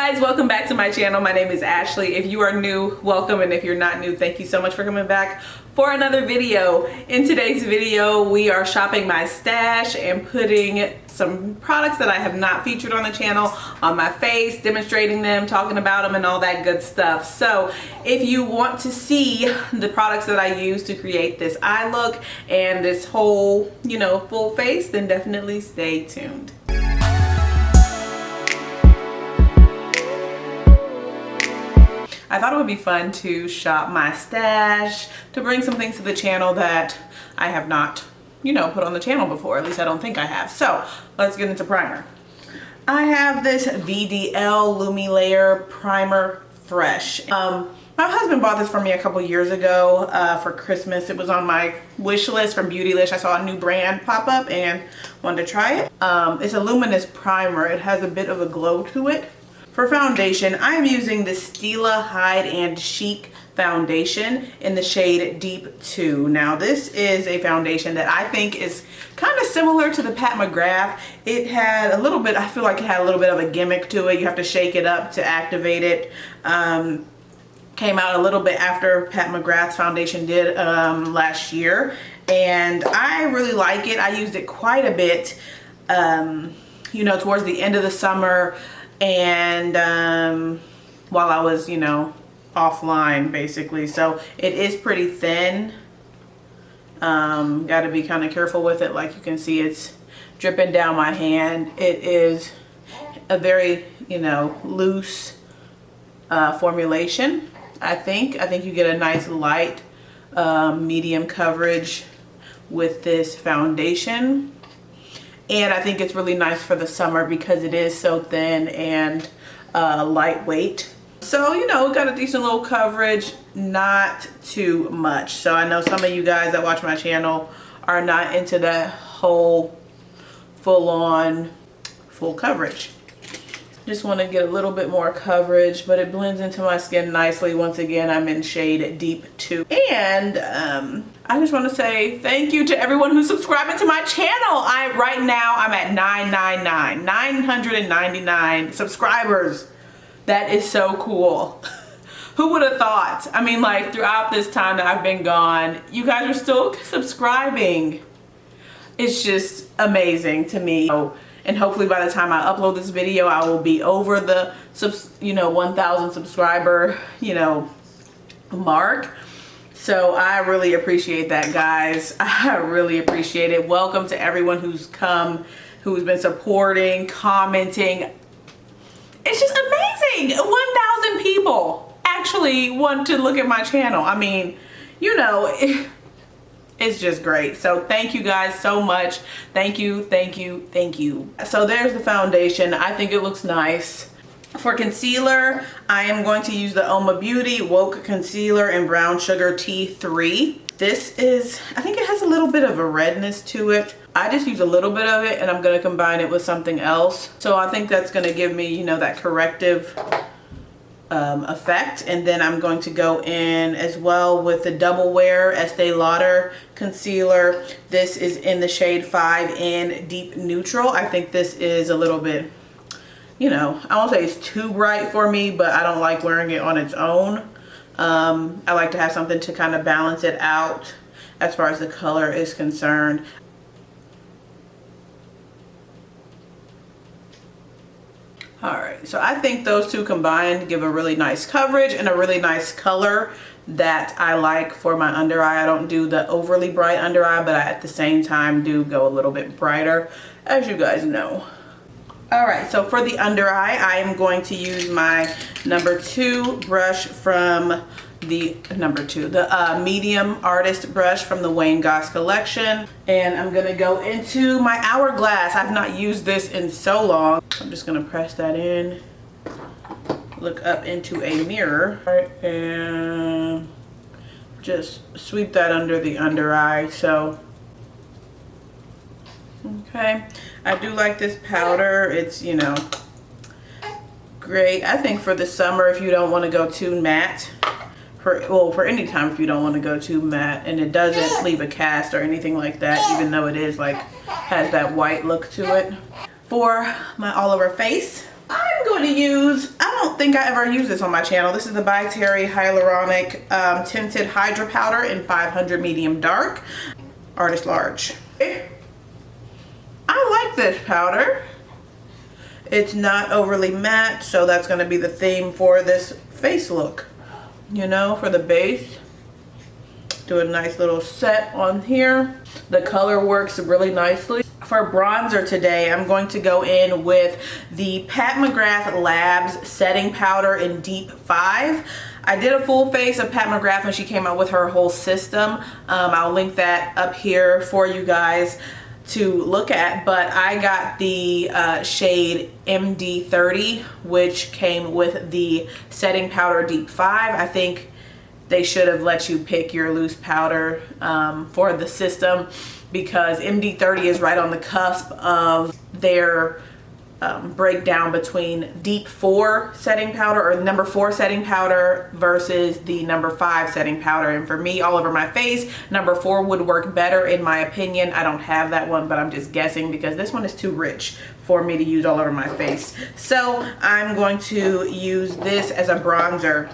guys, welcome back to my channel. My name is Ashley. If you are new, welcome, and if you're not new, thank you so much for coming back for another video. In today's video, we are shopping my stash and putting some products that I have not featured on the channel on my face, demonstrating them, talking about them, and all that good stuff. So if you want to see the products that I use to create this eye look and this whole, full face, then definitely stay tuned. I thought it would be fun to shop my stash, to bring some things to the channel that I have not, put on the channel before. At least I don't think I have. So let's get into primer. I have this VDL Lumilayer Primer Fresh. My husband bought this for me a couple years ago for Christmas. It was on my wish list from Beautylish. I saw a new brand pop up and wanted to try it. It's a luminous primer. It has a bit of a glow to it. For foundation, I'm using the Stila Hide and Chic foundation in the shade Deep 2. Now this is a foundation that I think is kind of similar to the Pat McGrath. It had a little bit, I feel like it had a little bit of a gimmick to it. You have to shake it up to activate it. Came out a little bit after Pat McGrath's foundation did last year. And I really like it. I used it quite a bit, towards the end of the summer. And while I was offline basically, so it is pretty thin. Got to be kind of careful with it. Like you can see, it's dripping down my hand. It is a very loose formulation. I think you get a nice light medium coverage with this foundation. And I think it's really nice for the summer because it is so thin and lightweight. So, got a decent little coverage, not too much. So I know some of you guys that watch my channel are not into that whole full coverage. Just want to get a little bit more coverage, but it blends into my skin nicely. Once again, I'm in shade Deep 2. And I just want to say thank you to everyone who's subscribing to my channel. Right now I'm at 999 subscribers. That is so cool. Who would have thought? I mean, like, throughout this time that I've been gone, you guys are still subscribing. It's just amazing to me. And hopefully by the time I upload this video, I will be over the 1,000 subscriber mark. So I really appreciate that, guys. I really appreciate it. Welcome to everyone who's come, who's been supporting, commenting. It's just amazing. 1,000 people actually want to look at my channel. I mean, it's just great. So thank you guys so much. Thank you, thank you, thank you. So there's the foundation. I think it looks nice. For concealer, I am going to use the Uoma Beauty Woke Concealer in Brown Sugar T3. This is, I think it has a little bit of a redness to it. I just use a little bit of it and I'm going to combine it with something else. So I think that's going to give me, that corrective effect. And then I'm going to go in as well with the Double Wear Estee Lauder concealer. This is in the shade 5 in Deep Neutral. I think this is a little bit, I won't say it's too bright for me, but I don't like wearing it on its own. I like to have something to kind of balance it out as far as the color is concerned. Alright, so I think those two combined give a really nice coverage and a really nice color that I like for my under eye. I don't do the overly bright under eye, but I at the same time do go a little bit brighter, as you guys know. Alright, so for the under eye, I am going to use my number 2 brush from the medium artist brush from the Wayne Goss collection. And I'm going to go into my Hourglass. I've not used this in so long. I'm just going to press that in, look up into a mirror, and just sweep that under the under eye. So, okay. I do like this powder. It's, great. I think for the summer, if you don't want to go too matte, for any time if you don't want to go too matte, and it doesn't leave a cast or anything like that, even though it is has that white look to it. For my all over face, I'm going to use, I don't think I ever used this on my channel. This is the By Terry Hyaluronic Tinted Hydra Powder in 500 Medium Dark. Artist Large. I like this powder. It's not overly matte, so that's going to be the theme for this face look. You know, for the base. Do a nice little set on here. The color works really nicely. For bronzer today, I'm going to go in with the Pat McGrath Labs Setting Powder in Deep 5. I did a full face of Pat McGrath when she came out with her whole system. I'll link that up here for you guys to look at, but I got the shade MD30, which came with the Setting Powder Deep 5. I think they should have let you pick your loose powder for the system, because MD30 is right on the cusp of their breakdown between Deep 4 setting powder, or number 4 setting powder, versus the number 5 setting powder. And for me, all over my face, number 4 would work better in my opinion. I don't have that one, but I'm just guessing because this one is too rich for me to use all over my face. So I'm going to use this as a bronzer.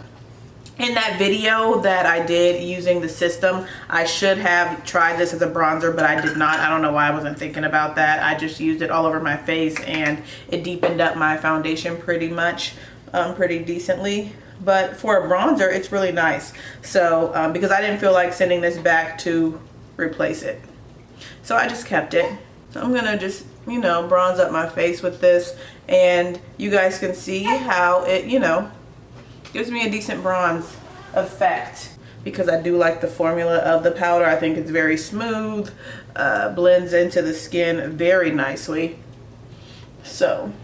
In that video that I did using the system, I should have tried this as a bronzer, but I did not. I don't know why I wasn't thinking about that. I just used it all over my face and it deepened up my foundation pretty much, pretty decently. But for a bronzer, it's really nice. So, because I didn't feel like sending this back to replace it. So I just kept it. So I'm gonna just, you know, bronze up my face with this, and you guys can see how it, you know, gives me a decent bronze effect, because I do like the formula of the powder. I think it's very smooth, blends into the skin very nicely. So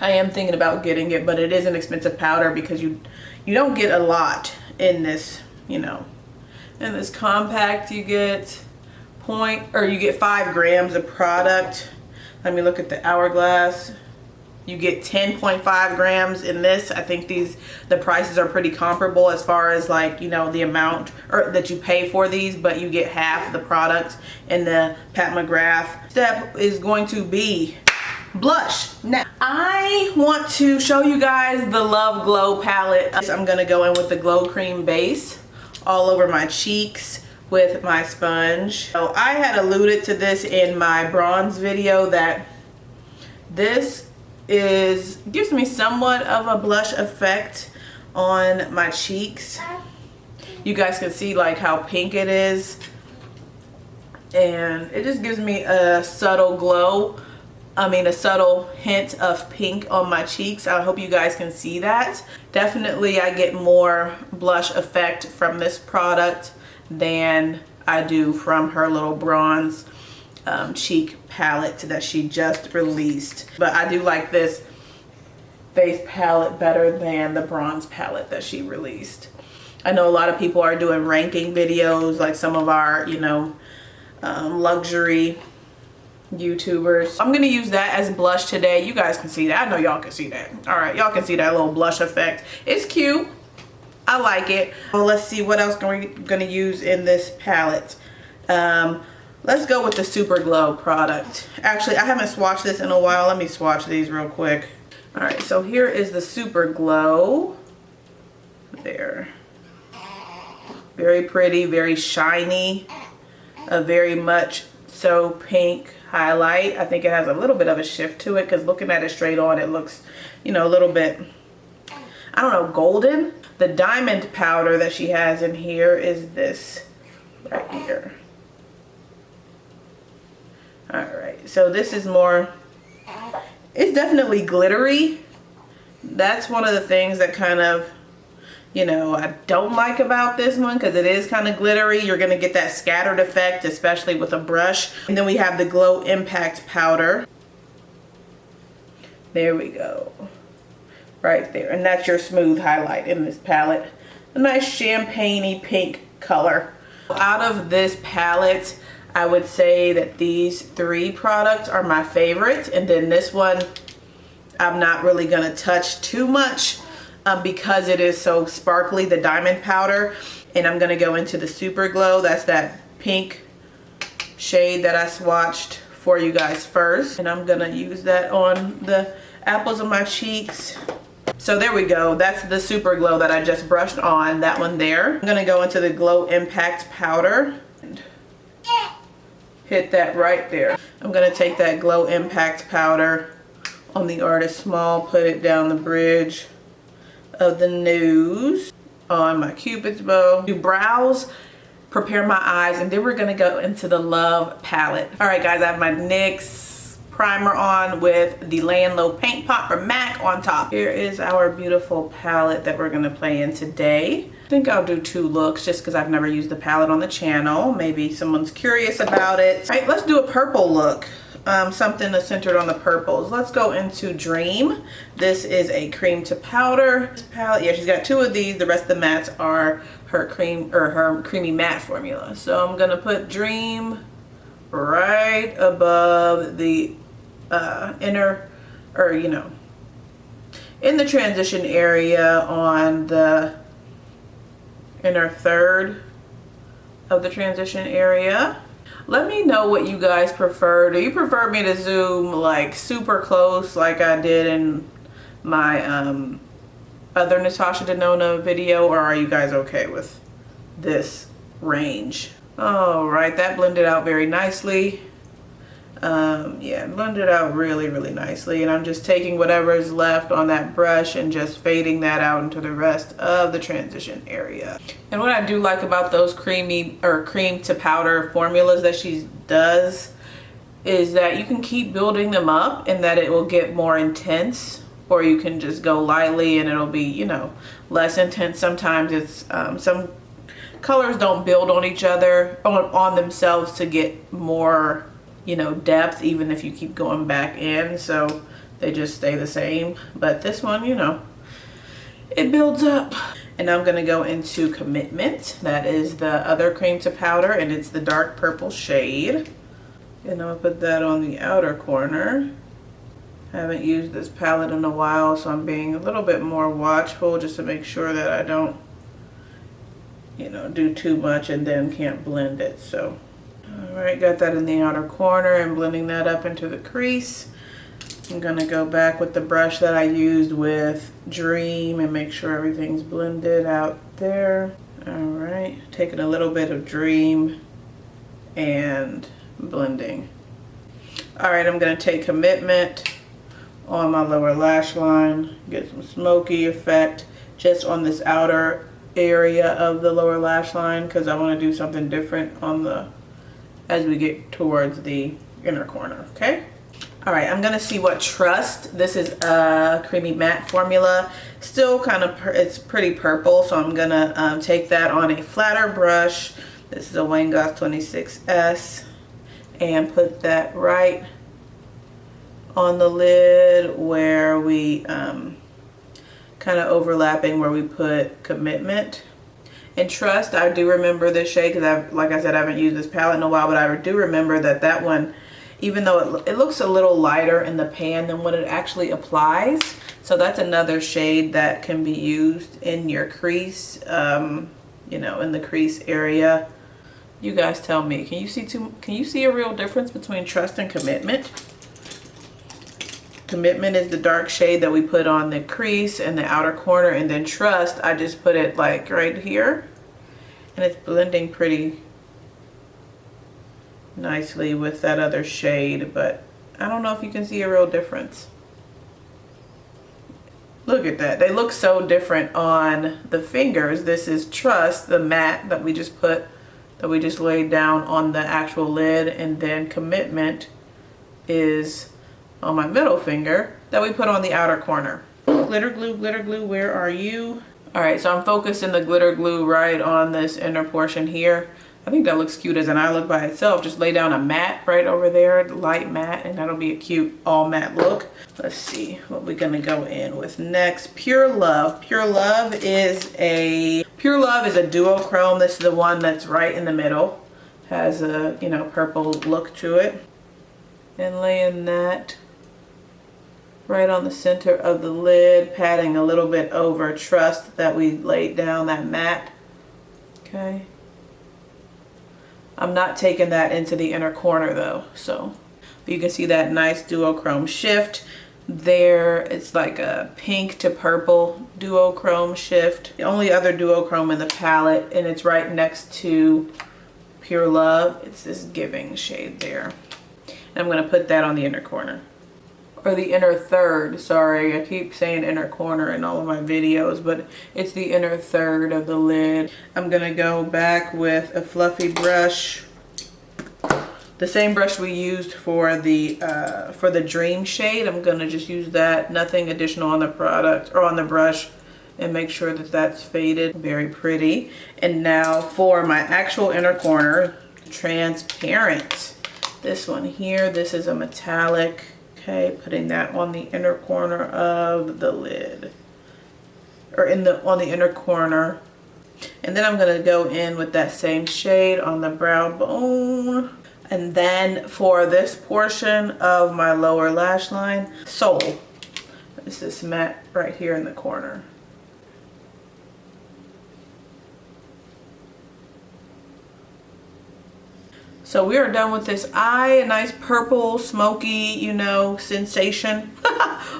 I am thinking about getting it, but it is an expensive powder because you don't get a lot in this, you know. In this compact you get you get 5 grams of product. Let me look at the Hourglass. You get 10.5 grams in this. I think the prices are pretty comparable as far as, like, you know, the amount that you pay for these, but you get half the product in the Pat McGrath. Step is going to be blush. Now, I want to show you guys the Love Glow palette. I'm gonna go in with the Glow Cream base all over my cheeks with my sponge. So I had alluded to this in my bronze video, that this gives me somewhat of a blush effect on my cheeks. You guys can see like how pink it is, and it just gives me a subtle glow. I mean, a subtle hint of pink on my cheeks. I hope you guys can see that. Definitely I get more blush effect from this product than I do from her little bronze cheek palette that she just released. But I do like this face palette better than the bronze palette that she released. I know a lot of people are doing ranking videos, like some of our, you know, luxury YouTubers. I'm gonna use that as blush today. You guys can see that. I know y'all can see that. All right, y'all can see that little blush effect. It's cute. I like it. Well, let's see what else we're gonna use in this palette. Let's go with the Super Glow product. Actually, I haven't swatched this in a while. Let me swatch these real quick. All right, so here is the Super Glow. There. Very pretty, very shiny, a very much so pink highlight. I think it has a little bit of a shift to it, because looking at it straight on, it looks, you know, a little bit, I don't know, golden. The diamond powder that she has in here is this right here. All right, so this is more, it's definitely glittery. That's one of the things that kind of, you know, I don't like about this one, because it is kind of glittery. You're going to get that scattered effect, especially with a brush. And then we have the Glow Impact powder. There we go. Right there. And that's your smooth highlight in this palette. A nice champagne-y pink color. Out of this palette, I would say that these 3 products are my favorite. And then this one, I'm not really going to touch too much because it is so sparkly, the diamond powder. And I'm going to go into the Super Glow. That's that pink shade that I swatched for you guys first. And I'm going to use that on the apples of my cheeks. So there we go. That's the Super Glow that I just brushed on, that one there. I'm gonna go into the Glow Impact powder and hit that right there. I'm gonna take that Glow Impact powder on the Artist Small, put it down the bridge of the nose, on my Cupid's bow, do brows, prepare my eyes, and then we're gonna go into the Love palette. All right guys, I have my NYX primer on with the Lay and Low Paint Pot from MAC on top. Here is our beautiful palette that we're gonna play in today. I think I'll do 2 looks just because I've never used the palette on the channel. Maybe someone's curious about it. All right, let's do a purple look. Something that's centered on the purples. Let's go into Dream. This is a cream to powder palette. Yeah, she's got 2 of these. The rest of the mattes are her creamy matte formula. So I'm gonna put Dream right above the inner, or you know, in the transition area on the inner third of the transition area. Let me know what you guys prefer. Do you prefer me to zoom like super close like I did in my other Natasha Denona video, or are you guys okay with this range? All right, that blended out very nicely. Yeah, blended out really, really nicely. And I'm just taking whatever is left on that brush and just fading that out into the rest of the transition area. And what I do like about those creamy or cream to powder formulas that she does is that you can keep building them up and that it will get more intense, or you can just go lightly and it'll be, you know, less intense. Sometimes it's some colors don't build on each other, on themselves to get more, you know, depth, even if you keep going back in, so they just stay the same. But this one, you know, it builds up. And I'm gonna go into Commitment. That is the other cream to powder, and it's the dark purple shade. And I'm gonna put that on the outer corner. I haven't used this palette in a while, so I'm being a little bit more watchful just to make sure that I don't, you know, do too much and then can't blend it. So all right, got that in the outer corner and blending that up into the crease. I'm gonna go back with the brush that I used with Dream and make sure everything's blended out there. All right, taking a little bit of Dream and blending. All right, I'm gonna take Commitment on my lower lash line, get some smoky effect just on this outer area of the lower lash line, because I want to do something different on the, as we get towards the inner corner. Okay, all right, I'm gonna see what Trust. This is a creamy matte formula, still kind of it's pretty purple, so I'm gonna take that on a flatter brush. This is a Wayne Goss 26S, and put that right on the lid where we kind of overlapping where we put Commitment. And Trust, I do remember this shade because like I said, I haven't used this palette in a while, but I do remember that that one, even though it looks a little lighter in the pan than what it actually applies. So that's another shade that can be used in your crease, you know, in the crease area. You guys tell me, can you see a real difference between Trust and Commitment? Commitment is the dark shade that we put on the crease and the outer corner, and then Trust, I just put it like right here, and it's blending pretty nicely with that other shade, but I don't know if you can see a real difference. Look at that, they look so different on the fingers. This is Trust, the matte that we just put, that we just laid down on the actual lid, and then Commitment is on my middle finger that we put on the outer corner. Glitter glue, where are you? All right, so I'm focusing the glitter glue right on this inner portion here. I think that looks cute as an eye look by itself. Just lay down a matte right over there, light matte, and that'll be a cute all matte look. Let's see what we're gonna go in with next. Pure Love. Pure Love is a duochrome. This is the one that's right in the middle. Has a, you know, purple look to it. And laying that right on the center of the lid, patting a little bit over Trust that we laid down, that matte. Okay. I'm not taking that into the inner corner though, so you can see that nice duochrome shift. there. It's like a pink to purple duochrome shift. The only other duochrome in the palette, and it's right next to Pure Love. It's this Giving shade there. And I'm gonna put that on the inner corner. Or the inner third, sorry. I keep saying inner corner in all of my videos, but it's the inner third of the lid. I'm gonna go back with a fluffy brush. The same brush we used for the Dream shade. I'm gonna just use that, nothing additional on the product or on the brush, and make sure that that's faded. Very pretty. And now for my actual inner corner, transparent. This one here, this is a metallic. Okay, putting that on the inner corner of the lid, or on the inner corner. And then I'm gonna go in with that same shade on the brow bone. And then for this portion of my lower lash line, Soul. It's this matte right here in the corner. So we are done with this eye. A nice purple, smoky, you know, sensation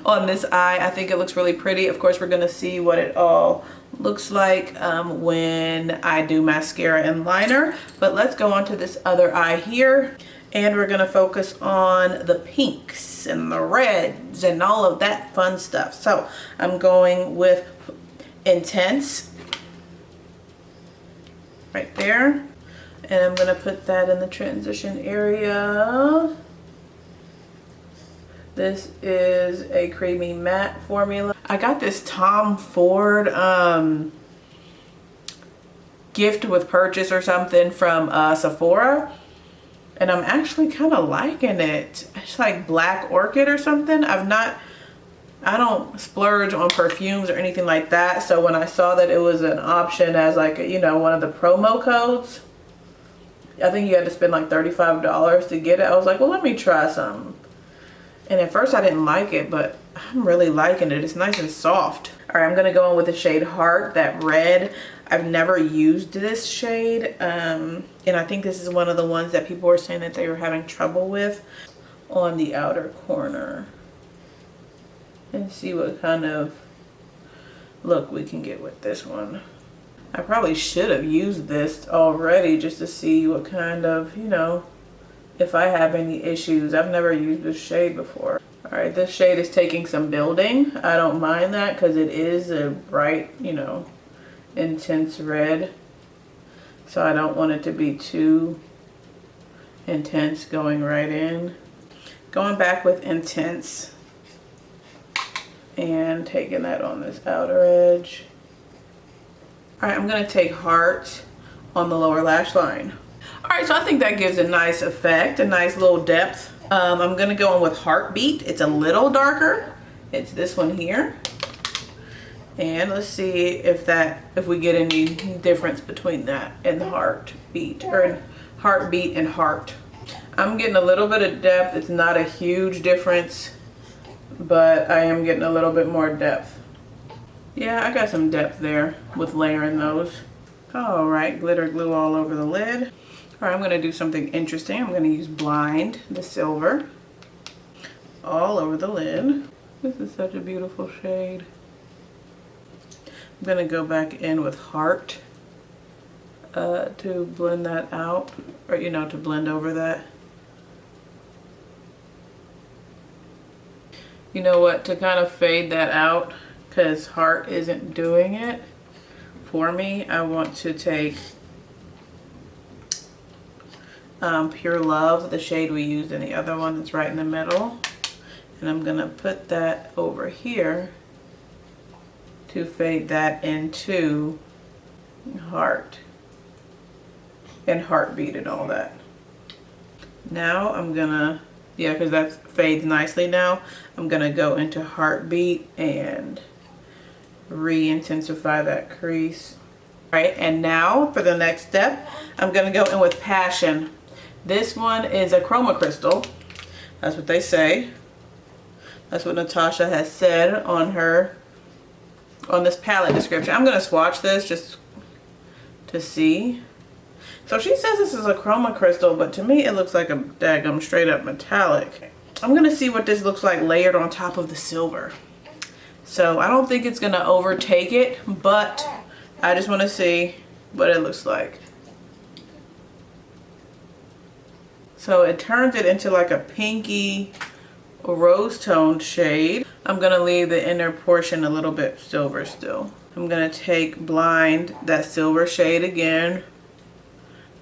on this eye. I think it looks really pretty. Of course, we're gonna see what it all looks like when I do mascara and liner. But let's go on to this other eye here. And we're gonna focus on the pinks and the reds and all of that fun stuff. So I'm going with Intense right there. And I'm gonna put that in the transition area. This is a creamy matte formula. I got this Tom Ford gift with purchase or something from Sephora. And I'm actually kind of liking it. It's like Black Orchid or something. I don't splurge on perfumes or anything like that. So when I saw that it was an option as like, you know, one of the promo codes, I think you had to spend like $35 to get it. I was like, well, let me try some. And at first I didn't like it, but I'm really liking it. It's nice and soft. All right, I'm gonna go in with the shade Heart, that red. I've never used this shade. And I think this is one of the ones that people were saying that they were having trouble with on the outer corner. And see what kind of look we can get with this one. I probably should have used this already just to see what kind of, you know, if I have any issues. I've never used this shade before. All right, this shade is taking some building. I don't mind that because it is a bright, you know, intense red. So I don't want it to be too intense going right in. Going back with Intense and taking that on this outer edge. All right, I'm gonna take Heart on the lower lash line. All right, so I think that gives a nice effect, a nice little depth. I'm gonna go in with Heartbeat. It's a little darker. It's this one here. And let's see if we get any difference between that and Heartbeat, or Heartbeat and Heart. I'm getting a little bit of depth. It's not a huge difference, but I am getting a little bit more depth. Yeah, I got some depth there with layering those. All right, glitter glue all over the lid. All right, I'm gonna do something interesting. I'm gonna use Blind, the silver, all over the lid. This is such a beautiful shade. I'm gonna go back in with Heart to blend that out, or, you know, to blend over that. You know what, to kind of fade that out, because Heart isn't doing it for me, I want to take Pure Love, the shade we used in the other one that's right in the middle, and I'm gonna put that over here to fade that into Heart and Heartbeat and all that. Now I'm gonna, yeah, because that fades nicely now, I'm gonna go into Heartbeat and re-intensify that crease. All right, and now for the next step, I'm gonna go in with Passion. This one is a chroma crystal. That's what they say. That's what Natasha has said on this palette description. I'm gonna swatch this just to see. So she says this is a chroma crystal, but to me it looks like a daggum straight up metallic. I'm gonna see what this looks like layered on top of the silver. So I don't think it's gonna overtake it, but I just wanna see what it looks like. So it turns it into like a pinky rose toned shade. I'm gonna leave the inner portion a little bit silver still. I'm gonna take Blind, that silver shade again,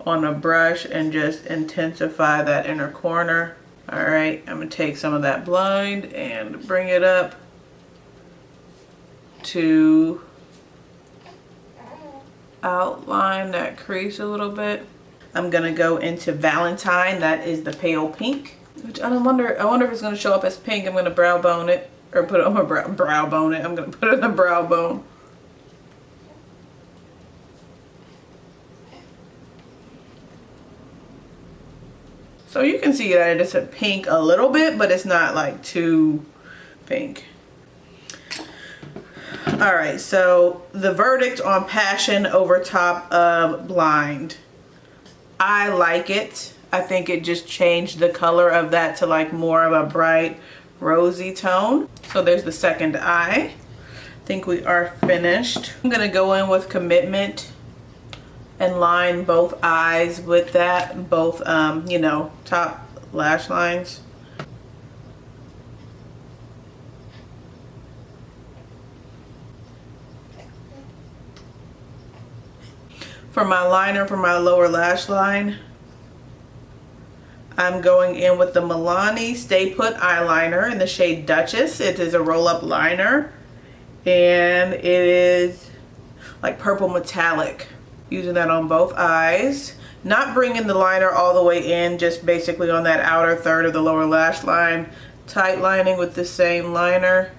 on a brush and just intensify that inner corner. All right, I'm gonna take some of that Blind and bring it up to outline that crease a little bit. I'm gonna go into Valentine, that is the pale pink, which I wonder if it's gonna show up as pink. I'm gonna brow bone it, or put it on my brow bone it. I'm gonna put it in the brow bone. So you can see that it's a pink a little bit, but it's not like too pink. All right, so the verdict on Passion over top of Blind. I like it. I think it just changed the color of that to like more of a bright rosy tone. So there's the second eye. I think we are finished. I'm gonna go in with Commitment and line both eyes with that, both you know, top lash lines. For my liner, for my lower lash line, I'm going in with the Milani Stay Put eyeliner in the shade Duchess. It is a roll-up liner, and it is like purple metallic. Using that on both eyes. Not bringing the liner all the way in, just basically on that outer third of the lower lash line. Tight lining with the same liner.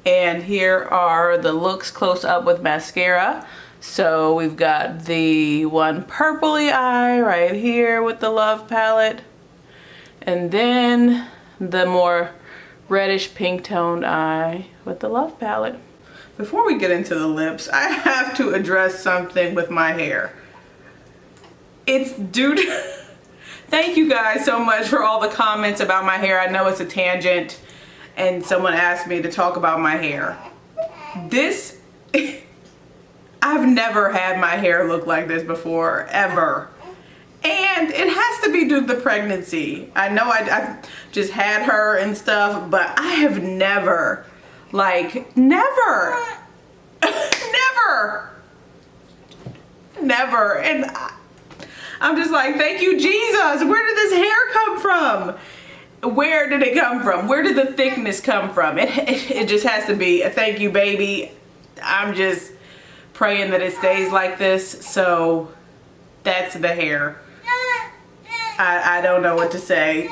And here are the looks close up with mascara. So we've got the one purpley eye right here with the Love palette. And then the more reddish pink toned eye with the Love palette. Before we get into the lips, I have to address something with my hair. It's due to... Thank you guys so much for all the comments about my hair. I know it's a tangent and someone asked me to talk about my hair. This... I've never had my hair look like this before, ever. And it has to be due to the pregnancy. I know I've just had her and stuff, but I have never, like, never. And I'm just like, thank you, Jesus. Where did this hair come from? Where did it come from? Where did the thickness come from? It just has to be a thank you, baby. I'm just praying that it stays like this. So that's the hair. I don't know what to say.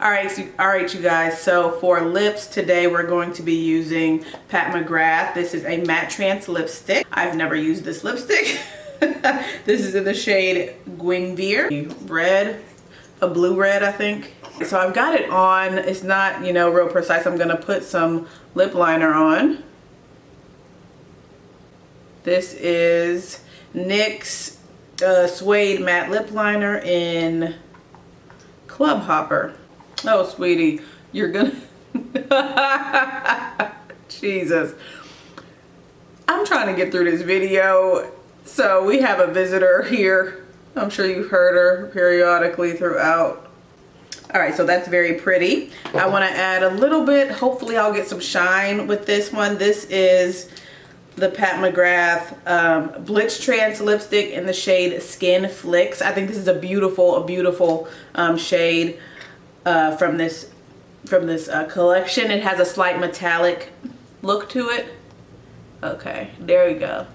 All right, you guys. So for lips today, we're going to be using Pat McGrath. This is a Mattetrance lipstick. I've never used this lipstick. This is in the shade Guinevere. Red, a blue red, I think. So I've got it on. It's not, you know, real precise. I'm gonna put some lip liner on. This is NYX Suede Matte Lip Liner in Club Hopper. Oh, sweetie, you're gonna... Jesus. I'm trying to get through this video. So we have a visitor here. I'm sure you've heard her periodically throughout. All right, so that's very pretty. I want to add a little bit. Hopefully I'll get some shine with this one. This is the Pat McGrath Blitztrance lipstick in the shade Skin Flicks. I think this is a beautiful shade from this collection. It has a slight metallic look to it. Okay, there we go.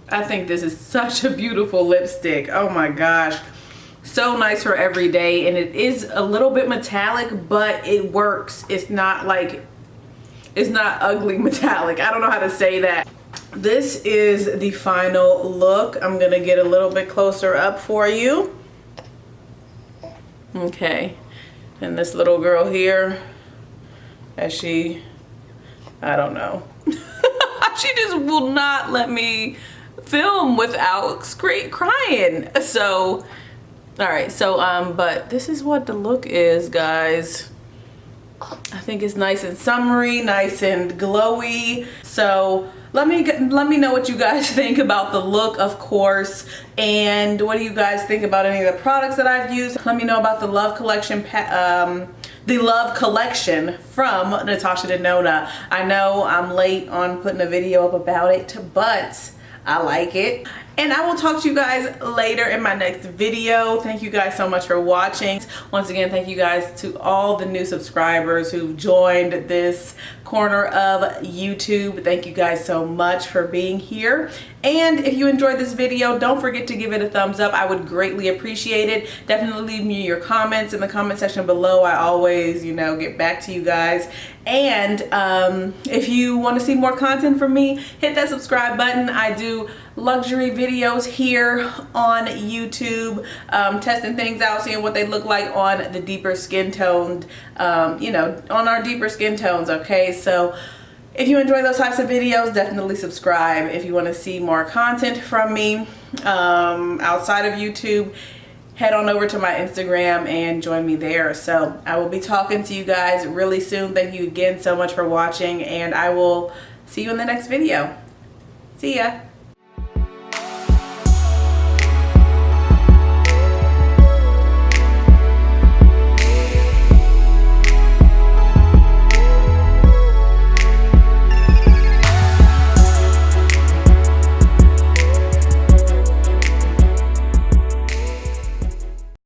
I think this is such a beautiful lipstick. Oh my gosh. So nice for every day, and it is a little bit metallic, but it works. It's not like, it's not ugly metallic. I don't know how to say that. This is the final look. I'm gonna get a little bit closer up for you. Okay, and this little girl here, as she, I don't know. She just will not let me film without crying. So All right, so but this is what the look is, guys. I think it's nice and summery, nice and glowy. So let me know what you guys think about the look, of course, and what do you guys think about any of the products that I've used. Let me know about the Love Collection, the Love Collection from Natasha Denona. I know I'm late on putting a video up about it, but I like it. And I will talk to you guys later in my next video. Thank you guys so much for watching. Once again, thank you guys to all the new subscribers who joined this corner of YouTube. Thank you guys so much for being here. And if you enjoyed this video, don't forget to give it a thumbs up. I would greatly appreciate it. Definitely leave me your comments in the comment section below. I always, you know, get back to you guys. And if you want to see more content from me, hit that subscribe button. I do luxury videos here on YouTube, testing things out, seeing what they look like on the deeper skin toned, you know, on our deeper skin tones. Okay, so if you enjoy those types of videos, definitely subscribe. If you want to see more content from me outside of YouTube, head on over to my Instagram and join me there. So I will be talking to you guys really soon. Thank you again so much for watching, and I will see you in the next video. See ya.